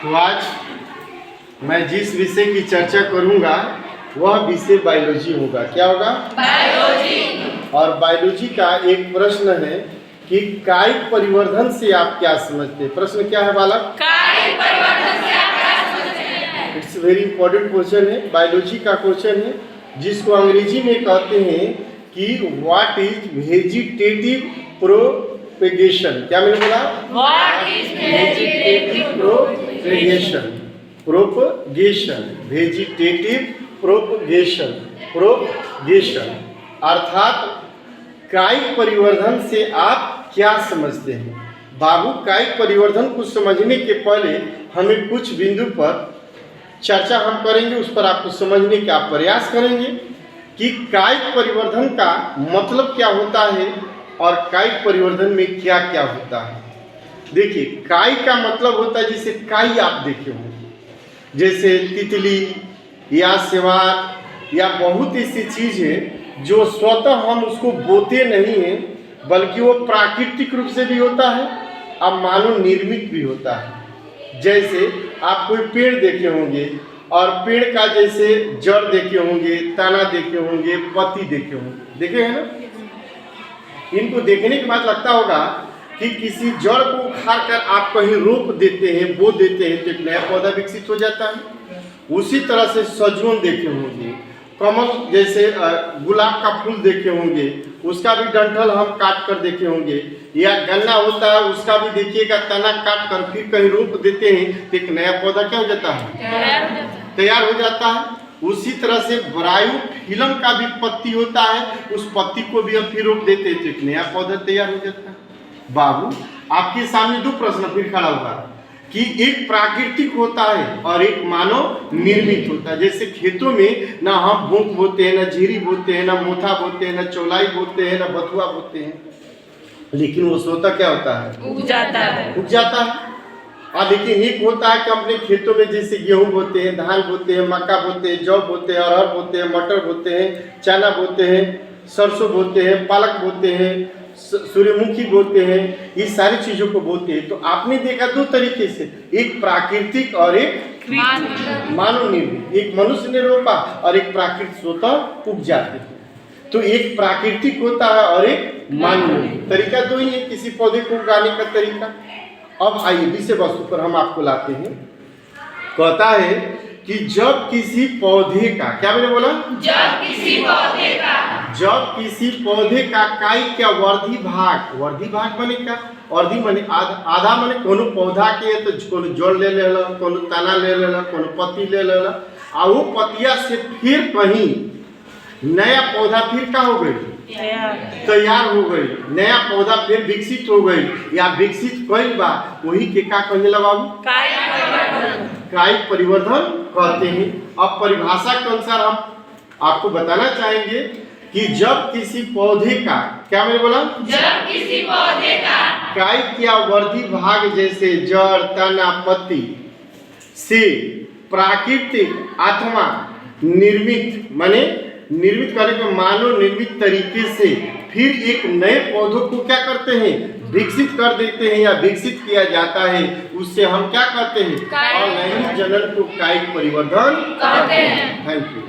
तो आज मैं जिस विषय की चर्चा करूंगा वह विषय बायोलॉजी होगा। क्या होगा? बायोलॉजी। और बायोलॉजी का एक प्रश्न है कि कायिक परिवर्धन से आप क्या समझते हैं? प्रश्न क्या है बालक? कायिक परिवर्धन से आप क्या समझते हैं? इट्स वेरी इंपॉर्टेंट क्वेश्चन है, बायोलॉजी का क्वेश्चन है, जिसको अंग्रेजी में कहते हैं कि व्हाट इज वेजिटेटिव प्रोपेगेशन। क्या मैंने बोला? What is vegetative propagation, propagation, vegetative propagation, propagation अर्थात कायिक परिवर्धन से आप क्या समझते हैं? बाबू, कायिक परिवर्धन को समझने के पहले हमें कुछ बिंदु पर चर्चा हम करेंगे, उस पर आपको समझने का प्रयास करेंगे कि कायिक परिवर्धन का मतलब क्या होता है और कायिक परिवर्धन में क्या क्या होता है। देखिए, काई का मतलब होता है, जैसे काई आप देखे होंगे, जैसे तितली या सेवार या बहुत ऐसी चीज है जो स्वतः हम उसको बोते नहीं हैं, बल्कि वो प्राकृतिक रूप से भी होता है और मानव निर्मित भी होता है। जैसे आप कोई पेड़ देखे होंगे और पेड़ का जैसे जड़ देखे होंगे, तना देखे होंगे, पत्ती देखे होंगे, देखे हैं ना? इनको देखने के बाद लगता होगा कि किसी जड़ को उखाड़ कर आप कहीं रोप देते हैं, बो देते हैं तो एक नया पौधा विकसित हो जाता है। उसी तरह से सजवन देखे होंगे, कमल जैसे गुलाब का फूल देखे होंगे, उसका भी डंठल हम काट कर देखे होंगे, या गन्ना होता है उसका भी देखिएगा तना काट कर फिर कहीं रोप देते हैं तो एक नया पौधा क्या हो जाता है? तैयार हो जाता है। उसी तरह से ब्रायो फिल्म का भी पत्ती होता है, उस पत्ती को भी हम फिर रोप देते हैं तो एक नया पौधा तैयार हो जाता है। बाबू, आपके सामने दो प्रश्न फिर खड़ा हुआ कि एक प्राकृतिक होता है और एक मानव निर्मित होता है। जैसे खेतों में ना हम भूख बोते हैं, ना जीरी बोते हैं, ना मोथा बोते हैं, ना चौलाई बोते हैं, ना बथुआ बोते हैं, लेकिन वो स्वतः क्या होता है? उग जाता है। उग जाता है। लेकिन एक होता है कि अपने खेतों में जैसे गेहूं बोते हैं, धान बोते हैं, मक्का बोते हैं, जौ बोते हैं, अरहर बोते हैं, मटर बोते हैं, चना बोते हैं, सरसों बोते हैं, पालक बोते हैं, सूर्यमुखी बोते हैं, ये सारी चीजों को बोते हैं। तो आपने देखा दो तरीके से, एक प्राकृतिक और एक मानव निर्मित। एक मनुष्य ने रोपा और एक प्राकृतिक स्वतः उग जाते हैं। तो एक प्राकृतिक होता है और एक मानव निर्मित। तरीका दो ही है किसी पौधे को उगाने का तरीका। अब आइए विषय वस्तु पर हम आपको लाते हैं। कहता है कि जब किसी पौधे का, क्या मैंने बोला? जब किसी पौधे का, जब किसी पौधे का कायिक क्या वर्धी भाग, वर्धी भाग माने क्या? वर्धी माने आधा माने कोनो पौधा के तो कोनो जड़ ले लेला, कोनो तना ले लेला, कोनो पत्ती ले लेला, और वो पतिया से फिर कहीं नया पौधा फिर क्या हो गई? तैयार हो गई, नया पौधा फिर विकसित हो गई या विकसित कई बार, वही के का कहने बाबू? कायिक परिवर्धन कहते हैं। अब परिभाषा के अनुसार हम आपको बताना चाहेंगे कि जब किसी पौधे का, क्या मैंने बोला? जब किसी पौधे का कायिक या वर्धी भाग जैसे जड़, तना, पत्ती से प्राकृतिक अथवा निर्मित माने निर्मित करने के मानव निर्मित तरीके से फिर एक नए पौधों को क्या करते हैं? विकसित कर देते हैं या विकसित किया जाता है, उससे हम क्या कहते हैं? और नई जनन को कायिक परिवर्धन कहते हैं। Thank you.